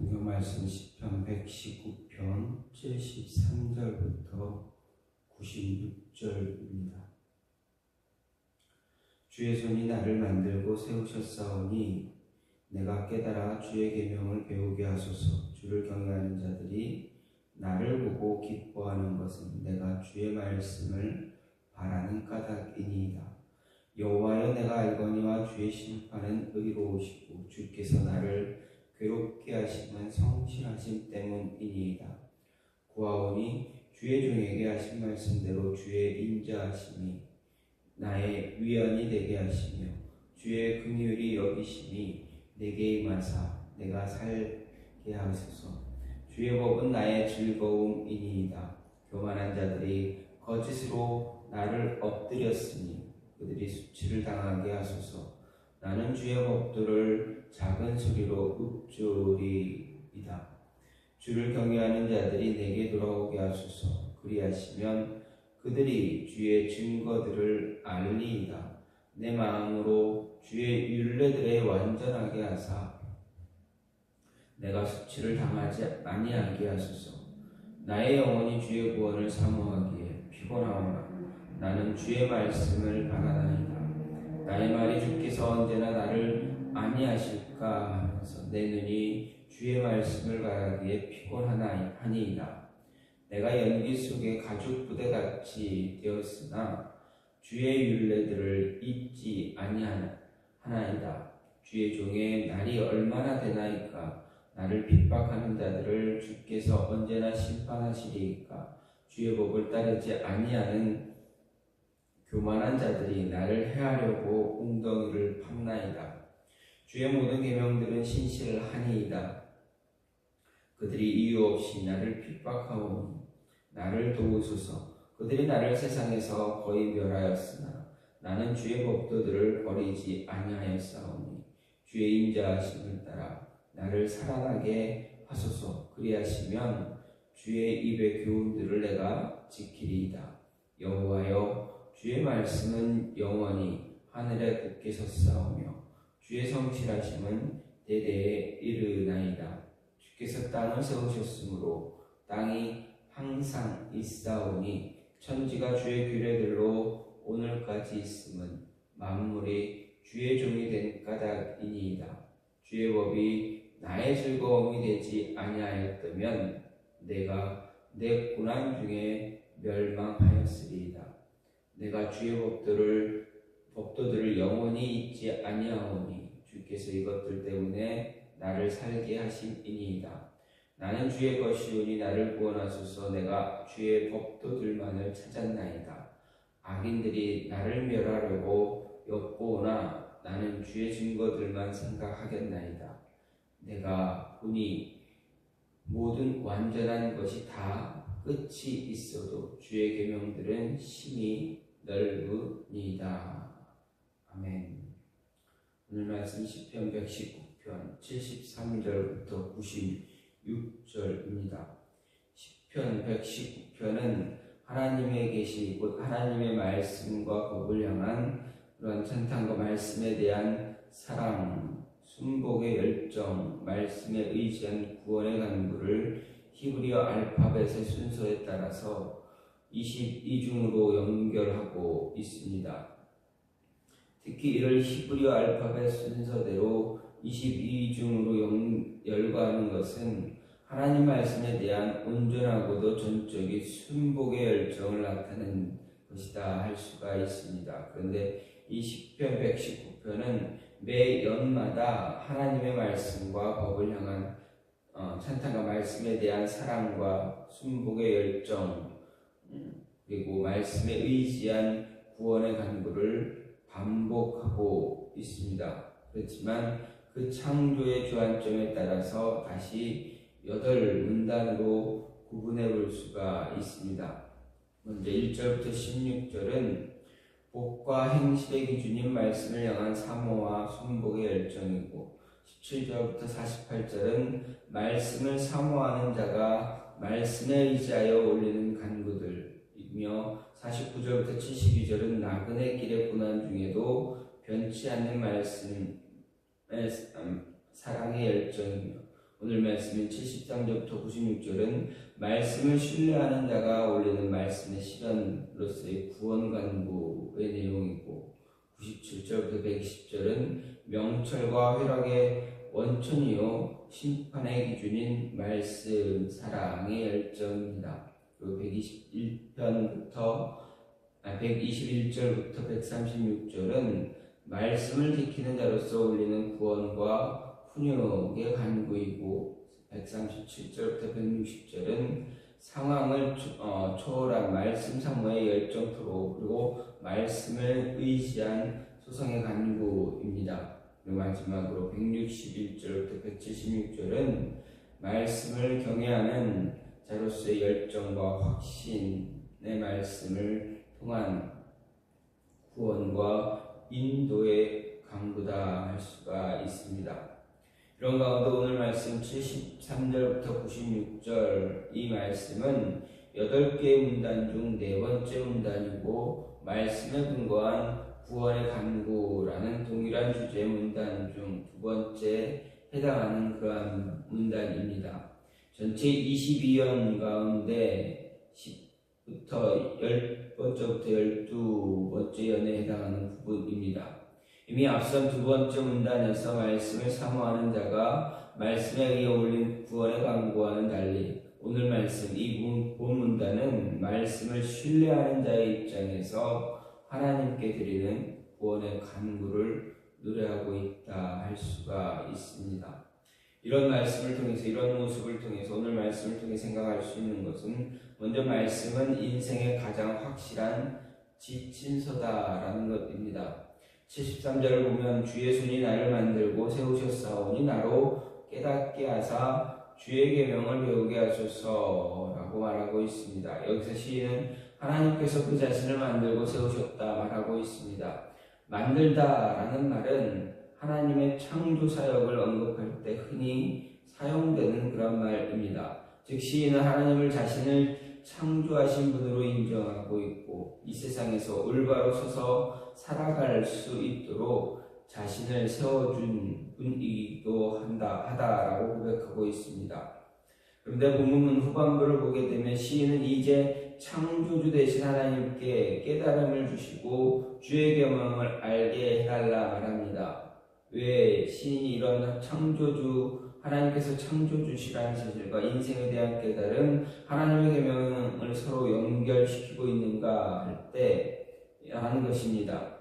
성경 말씀 시편 119편 73절부터 96절입니다. 주의 손이 나를 만들고 세우셨사오니 내가 깨달아 주의 계명을 배우게 하소서. 주를 경외하는 자들이 나를 보고 기뻐하는 것은 내가 주의 말씀을 바라는 까닭이니이다. 여호와여, 내가 알거니와 주의 심판은 의로우시고 주께서 나를 괴롭게 하시는 성실하심 때문이니이다. 구하오니 주의 종에게 하신 말씀대로 주의 인자하심이 나의 위안이 되게 하시며 주의 긍휼이 여기심이 내게 임하사 내가 살게 하소서. 주의 법은 나의 즐거움이니이다. 교만한 자들이 거짓으로 나를 엎드렸으니 그들이 수치를 당하게 하소서. 나는 주의 법도를 작은 소리로 읊조리이다. 주를 경외하는 자들이 내게 돌아오게 하소서. 그리하시면 그들이 주의 증거들을 알리이다. 내 마음으로 주의 율례들에 완전하게 하사 내가 수치를 당하지 아니하게 하소서. 나의 영혼이 주의 구원을 사모하기에 피곤하오나 나는 주의 말씀을 바라나이다. 나의 말이 주께서 언제나 나를 안위하실까 하면서 내 눈이 주의 말씀을 바라기에 피곤하나이다. 내가 연기 속에 가죽 부대같이 되었으나 주의 율례들을 잊지 아니하나이다. 주의 종의 날이 얼마나 되나이까? 나를 핍박하는 자들을 주께서 언제나 심판하시리이까? 주의 법을 따르지 아니하는 교만한 자들이 나를 해하려고 웅덩이를 팠나이다. 주의 모든 계명들은 신실하니이다. 그들이 이유 없이 나를 핍박하오니 나를 도우소서. 그들이 나를 세상에서 거의 멸하였으나 나는 주의 법도들을 버리지 아니하였사오니 주의 인자하심을 따라 나를 살아나게 하소서. 그리하시면 주의 입의 교훈들을 내가 지키리이다. 여호와여, 주의 말씀은 영원히 하늘에 굳게 섰사오며 주의 성실하심은 대대에 이르나이다. 주께서 땅을 세우셨으므로 땅이 항상 있사오니 천지가 주의 규례들로 오늘까지 있음은 만물이 주의 종이 된 까닭이니이다. 주의 법이 나의 즐거움이 되지 아니하였다면 내가 내 고난 중에 멸망하였으리이다. 내가 주의 법도들을 영원히 잊지 아니하오니 주께서 이것들 때문에 나를 살게 하심이니이다. 나는 주의 것이오니 나를 구원하소서. 내가 주의 법도들만을 찾았나이다. 악인들이 나를 멸하려고 엿보오나 나는 주의 증거들만 생각하겠나이다. 내가 보니 모든 완전한 것이 다 끝이 있어도 주의 계명들은 심히 넓으니이다. 아멘. 오늘 말씀 시편 119편 73절부터 96절입니다. 시편 119편은 하나님의 계시 곧 하나님의 말씀과 법을 향한 그런 찬탄과 말씀에 대한 사랑, 순복의 열정, 말씀에 의지한 구원의 간구를 히브리어 알파벳의 순서에 따라서 22중으로 연결하고 있습니다. 특히 이를 히브리어 알파벳 순서대로 22중으로 열거하는 것은 하나님 말씀에 대한 온전하고도 전적인 순복의 열정을 나타내는 것이다 할 수가 있습니다. 그런데 이 시편 119편은 매 연마다 하나님의 말씀과 법을 향한 찬탄과 말씀에 대한 사랑과 순복의 열정, 그리고 말씀에 의지한 구원의 간구를 반복하고 있습니다. 그렇지만 그 창조의 주안점에 따라서 다시 8문단으로 구분해 볼 수가 있습니다. 먼저 1절부터 16절은 복과 행실의 기준인 말씀을 향한 사모와 순복의 열정이고 17절부터 48절은 말씀을 사모하는 자가 말씀에 의지하여 올리는 간구들이며 49절부터 72절은 나그네 길의 고난 중에도 변치 않는 말씀의 사랑의 열정이며 오늘 말씀인 73절부터 96절은 말씀을 신뢰하는 자가 올리는 말씀의 실현으로서의 구원간구의 내용이고, 97절부터 120절은 명철과 회락의 원천이요 심판의 기준인 말씀 사랑의 열정입니다. 그리고 121절부터 136절은 말씀을 지키는 자로서 올리는 구원과 훈육의 간구이고, 137절부터 160절은 상황을 초월한 말씀 사모의 열정 토로, 그리고 말씀을 의지한 소성의 간구입니다. 그리고 마지막으로 161절부터 176절은 말씀을 경외하는 자로서의 열정과 확신의 말씀을 통한 구원과 인도의 간구다 할 수가 있습니다. 이런 가운데 오늘 말씀 73절부터 96절 이 말씀은 8개의 문단 중 4번째 문단이고, 말씀에 근거한 구원의 간구라는 동일한 주제의 문단 중 2번째 해당하는 그러한 문단입니다. 전체 22연 가운데 10부터 10번째부터 12번째 연에 해당하는 부분입니다. 이미 앞선 2번째 문단에서 말씀을 사모하는 자가 말씀에 의해 올린 구원의 간구와는 달리, 오늘 말씀 이 본 문단은 말씀을 신뢰하는 자의 입장에서 하나님께 드리는 구원의 간구를 노래하고 있다 할 수가 있습니다. 이런 말씀을 통해서, 이런 모습을 통해서 오늘 말씀을 통해 생각할 수 있는 것은, 먼저 말씀은 인생의 가장 확실한 지침서다라는 것입니다. 73절을 보면 주의 손이 나를 만들고 세우셨사오니 나로 깨닫게 하사 주의 계명을 배우게 하소서라고 말하고 있습니다. 여기서 시인은 하나님께서 그 자신을 만들고 세우셨다 말하고 있습니다. 만들다라는 말은 하나님의 창조 사역을 언급할 때 흔히 사용되는 그런 말입니다. 즉 시인은 하나님을 자신을 창조하신 분으로 인정하고 있고, 이 세상에서 올바로 서서 살아갈 수 있도록 자신을 세워준 분이기도 하다라고 고백하고 있습니다. 그런데 본문 후반부를 보게 되면 시인은 이제 창조주 되신 하나님께 깨달음을 주시고 주의 계명을 알게 해달라 말합니다. 왜 시인이 이런 하나님께서 창조주시라는 사실과 인생에 대한 깨달음, 하나님의 계명을 서로 연결시키고 있는가 할 때 하는 것입니다.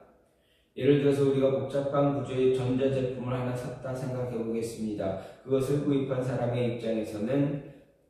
예를 들어서 우리가 복잡한 구조의 전자제품을 하나 샀다 생각해 보겠습니다. 그것을 구입한 사람의 입장에서는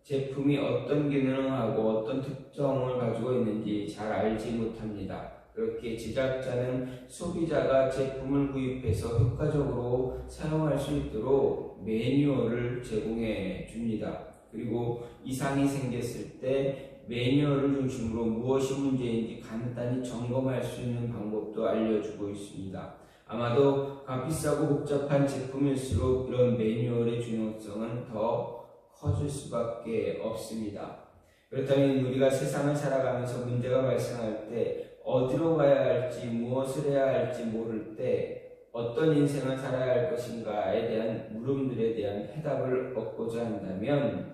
제품이 어떤 기능을 하고 어떤 특성을 가지고 있는지 잘 알지 못합니다. 그렇게 제작자는 소비자가 제품을 구입해서 효과적으로 사용할 수 있도록 매뉴얼을 제공해 줍니다. 그리고 이상이 생겼을 때 매뉴얼을 중심으로 무엇이 문제인지 간단히 점검할 수 있는 방법도 알려주고 있습니다. 아마도 값비싸고 복잡한 제품일수록 이런 매뉴얼의 중요성은 더 커질 수밖에 없습니다. 그렇다면 우리가 세상을 살아가면서 문제가 발생할 때 어디로 가야 할지, 무엇을 해야 할지 모를 때 어떤 인생을 살아야 할 것인가에 대한 물음들에 대한 해답을 얻고자 한다면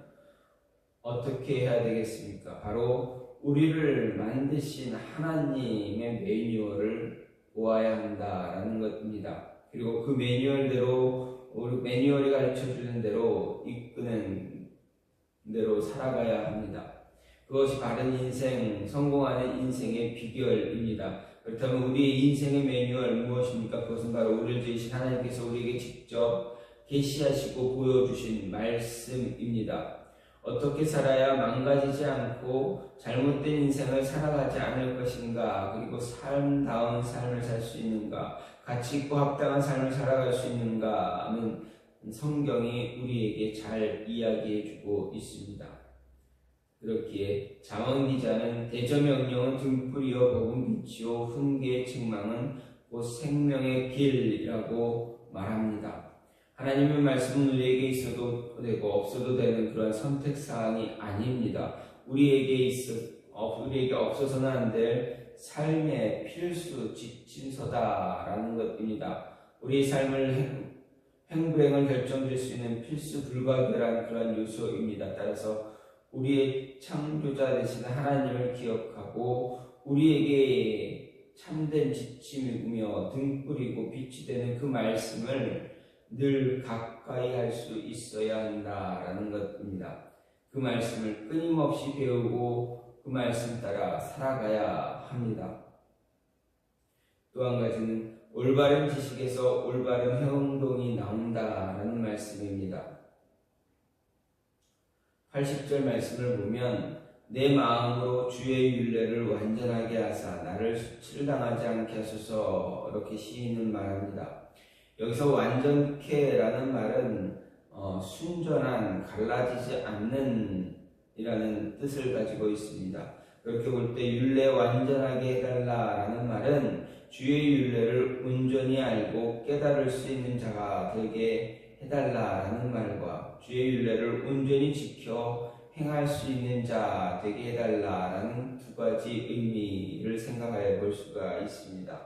어떻게 해야 되겠습니까? 바로 우리를 만드신 하나님의 매뉴얼을 보아야 한다라는 것입니다. 그리고 그 매뉴얼대로, 매뉴얼이 가르쳐주는 대로 이끄는 대로 살아가야 합니다. 그것이 바른 인생, 성공하는 인생의 비결입니다. 그렇다면 우리의 인생의 매뉴얼 무엇입니까? 그것은 바로 우리를 지으신 하나님께서 우리에게 직접 계시하시고 보여주신 말씀입니다. 어떻게 살아야 망가지지 않고 잘못된 인생을 살아가지 않을 것인가, 그리고 삶다운 삶을 살 수 있는가, 가치 있고 합당한 삶을 살아갈 수 있는가는 성경이 우리에게 잘 이야기해주고 있습니다. 그렇기에 잠언 기자는 대저명령은 등불이요 복음 빛이요 훈계의 책망은 곧 생명의 길이라고 말합니다. 하나님의 말씀은 우리에게 있어도 되고 없어도 되는 그런 선택사항이 아닙니다. 우리에게 없어서는 안 될 삶의 필수 지침서다라는 것입니다. 우리의 삶을 행불행을 결정질 수 있는 필수 불가결한 그런 요소입니다. 따라서 우리의 창조자 되신 하나님을 기억하고 우리에게 참된 지침이며 등불이고 빛이 되는 그 말씀을 늘 가까이 할 수 있어야 한다라는 것입니다. 그 말씀을 끊임없이 배우고 그 말씀 따라 살아가야 합니다. 또 한 가지는 올바른 지식에서 올바른 행동이 나온다라는 말씀입니다. 80절 말씀을 보면 내 마음으로 주의 율례를 완전하게 하사 나를 수치를 당하지 않게 하소서 이렇게 시인은 말합니다. 여기서 완전케라는 말은 순전한, 갈라지지 않는 이라는 뜻을 가지고 있습니다. 그렇게 볼 때 율례 완전하게 해달라라는 말은 주의 율례를 온전히 알고 깨달을 수 있는 자가 되게 해달라라는 말과 주의 율례를 온전히 지켜 행할 수 있는 자 되게 해달라라는 두 가지 의미를 생각해 볼 수가 있습니다.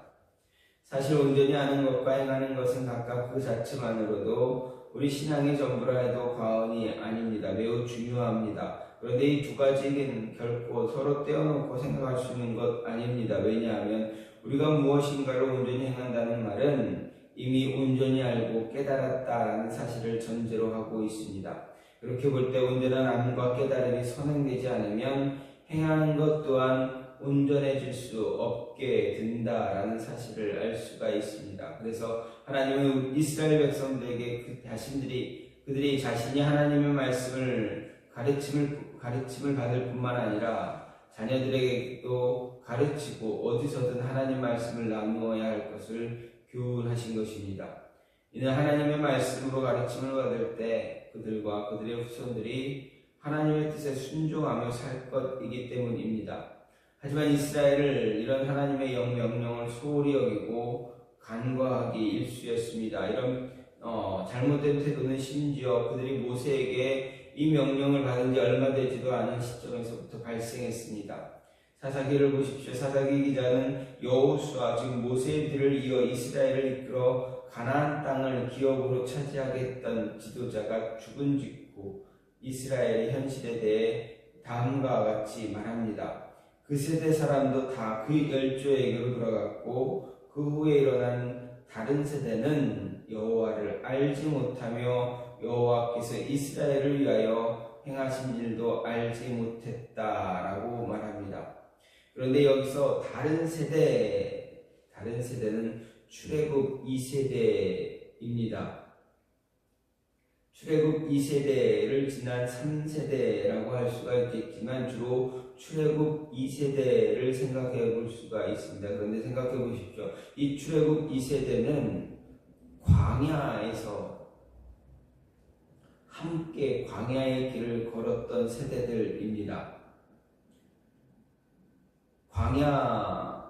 사실 온전히 아는 것과 행하는 것은 각각 그 자체만으로도 우리 신앙의 전부라 해도 과언이 아닙니다. 매우 중요합니다. 그런데 이 두 가지는 결코 서로 떼어놓고 생각할 수 있는 것 아닙니다. 왜냐하면 우리가 무엇인가를 온전히 행한다는 말은 이미 온전히 알고 깨달았다라는 사실을 전제로 하고 있습니다. 그렇게 볼 때 온전한 암과 깨달음이 선행되지 않으면 행하는 것 또한 온전해질 수 없게 된다라는 사실을 알 수가 있습니다. 그래서 하나님은 이스라엘 백성들에게 그들이 자신이 하나님의 말씀을 가르침을 받을 뿐만 아니라 자녀들에게도 가르치고 어디서든 하나님 말씀을 나누어야 할 것을 교훈하신 것입니다. 이는 하나님의 말씀으로 가르침을 받을 때 그들과 그들의 후손들이 하나님의 뜻에 순종하며 살 것이기 때문입니다. 하지만 이스라엘을 이런 하나님의 명령을 소홀히 여기고 간과하기 일쑤였습니다. 이런 잘못된 태도는 심지어 그들이 모세에게 이 명령을 받은 지 얼마 되지도 않은 시점에서부터 발생했습니다. 사사기를 보십시오. 사사기 기자는 여호수아 즉 모세의 뒤를 이어 이스라엘을 이끌어 가나안 땅을 기업으로 차지하게 했던 지도자가 죽은 직후 이스라엘의 현실에 대해 다음과 같이 말합니다. 그 세대 사람도 다 그 열조에게로 돌아갔고 그 후에 일어난 다른 세대는 여호와를 알지 못하며 여호와께서 이스라엘을 위하여 행하신 일도 알지 못했다라고 말합니다. 그런데 여기서 다른 세대는 출애굽 2세대입니다. 출애굽 2세대를 지난 3세대라고 할 수가 있겠지만 주로 출애굽 2세대를 생각해 볼 수가 있습니다. 그런데 생각해 보십시오. 이 출애굽 2세대는 광야에서 함께 광야의 길을 걸었던 세대들입니다. 광야의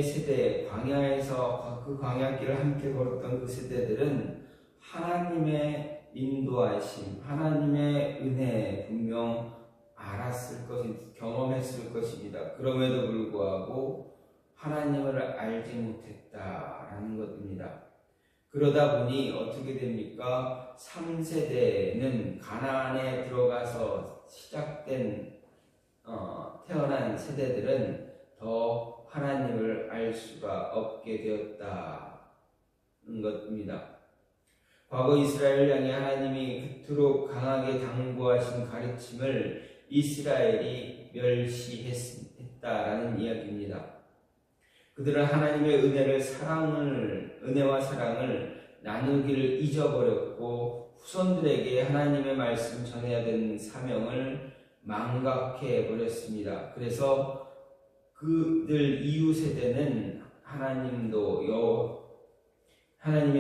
세대, 광야에서 그 광야길을 함께 걸었던 그 세대들은 하나님의 인도하심, 하나님의 은혜 분명 경험했을 것입니다. 그럼에도 불구하고 하나님을 알지 못했다라는 것입니다. 그러다 보니 어떻게 됩니까? 3세대는 가나안에 들어가서 태어난 세대들은 더 하나님을 알 수가 없게 되었다는 것입니다. 과거 이스라엘을 향해 하나님이 그토록 강하게 당부하신 가르침을 이스라엘이 멸시했다라는 이야기입니다. 그들은 하나님의 은혜와 사랑을 나누기를 잊어버렸고 후손들에게 하나님의 말씀 전해야 되는 사명을 망각해 버렸습니다. 그래서 그들 이후 세대는 하나님의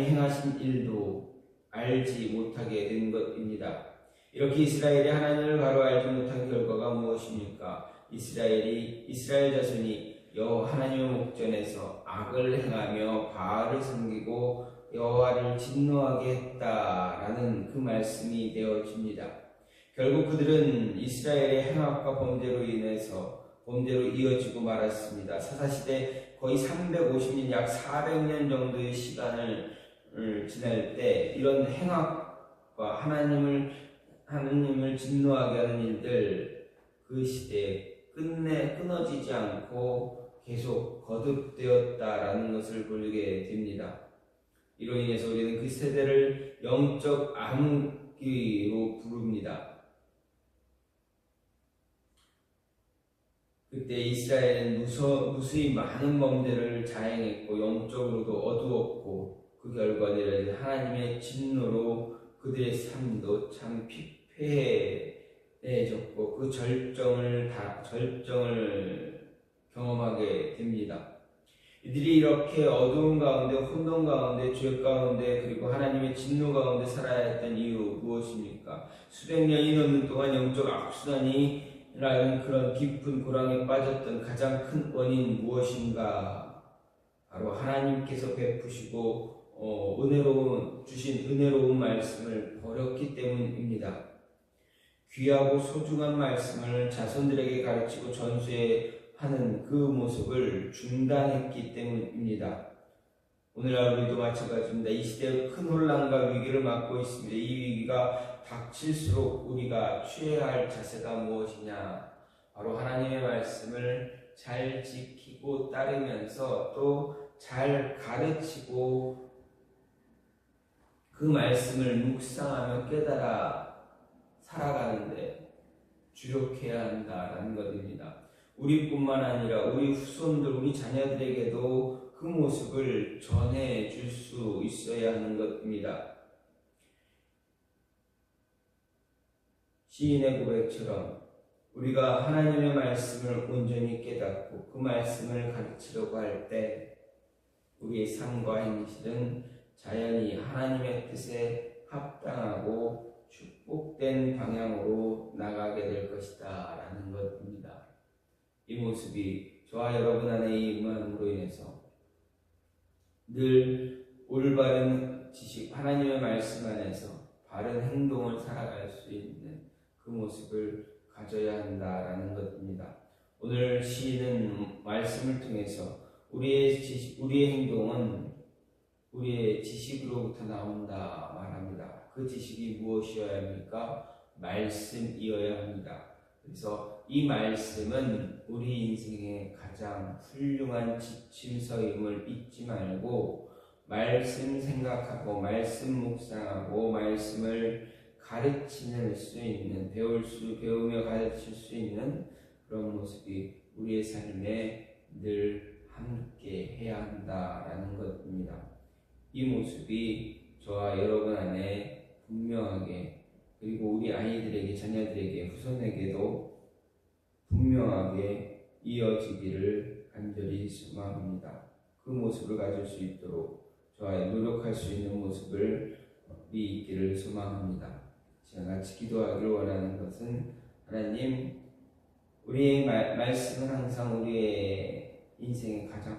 행하신 일도 알지 못하게 된 것입니다. 이렇게 이스라엘이 하나님을 바로 알지 못한 결과가 무엇입니까? 이스라엘 자손이 하나님의 목전에서 악을 행하며 바알을 섬기고 여호와를 진노하게 했다라는 그 말씀이 되어집니다. 결국 그들은 이스라엘의 행악과 범죄로 이어지고 말았습니다. 사사시대 거의 350년, 약 400년 정도의 시간을 지낼 때 이런 행악과 하나님을 진노하게 하는 일들 그 시대에 끝내 끊어지지 않고 계속 거듭되었다라는 것을 보게 됩니다. 이로 인해서 우리는 그 세대를 영적 암흑기로 부릅니다. 그때 이스라엘은 무수히 많은 범죄를 자행했고 영적으로도 어두웠고 그 결과 내려진 하나님의 진노로 그들의 삶도 참 피폐해졌고 그 절정을 경험하게 됩니다. 이들이 이렇게 어두운 가운데, 혼돈 가운데, 죄 가운데, 그리고 하나님의 진노 가운데 살아야 했던 이유 무엇입니까? 수백 년이 넘는 동안 영적 악순환이라는 그런 깊은 고랑에 빠졌던 가장 큰 원인 무엇인가? 바로 하나님께서 베푸시고 주신 은혜로운 말씀을 버렸기 때문입니다. 귀하고 소중한 말씀을 자손들에게 가르치고 전수하는 그 모습을 중단했기 때문입니다. 오늘날 우리도 마찬가지입니다. 이 시대의 큰 혼란과 위기를 맞고 있습니다. 이 위기가 닥칠수록 우리가 취해야 할 자세가 무엇이냐? 바로 하나님의 말씀을 잘 지키고 따르면서 또 잘 가르치고 그 말씀을 묵상하며 깨달아 살아가는데 주력해야 한다라는 것입니다. 우리뿐만 아니라 우리 후손들, 우리 자녀들에게도 그 모습을 전해줄 수 있어야 하는 것입니다. 시인의 고백처럼 우리가 하나님의 말씀을 온전히 깨닫고 그 말씀을 가르치려고 할 때 우리의 삶과 행실은 자연히 하나님의 뜻에 합당하고 축복된 방향으로 나가게 될 것이다 라는 것입니다. 이 모습이 저와 여러분 안에 임함으로 인해서 늘 올바른 지식, 하나님의 말씀 안에서 바른 행동을 살아갈 수 있는 그 모습을 가져야 한다라는 것입니다. 오늘 시인은 말씀을 통해서 우리의 행동은 우리의 지식으로부터 나온다 말합니다. 그 지식이 무엇이어야 합니까? 말씀이어야 합니다. 그래서 이 말씀은 우리 인생의 가장 훌륭한 지침서임을 잊지 말고 말씀 생각하고 말씀 묵상하고 말씀을 가르치는 수 있는 배우며 가르칠 수 있는 그런 모습이 우리의 삶에 늘 함께 해야 한다라는 것입니다. 이 모습이 저와 여러분 안에 분명하게 그리고 우리 아이들에게, 자녀들에게, 후손에게도 분명하게 이어지기를 간절히 소망합니다. 그 모습을 가질 수 있도록 저와 노력할 수 있는 모습을 있기를 소망합니다. 제가 같이 기도하기를 원하는 것은 하나님, 우리의 말씀은 항상 우리의 인생의 가장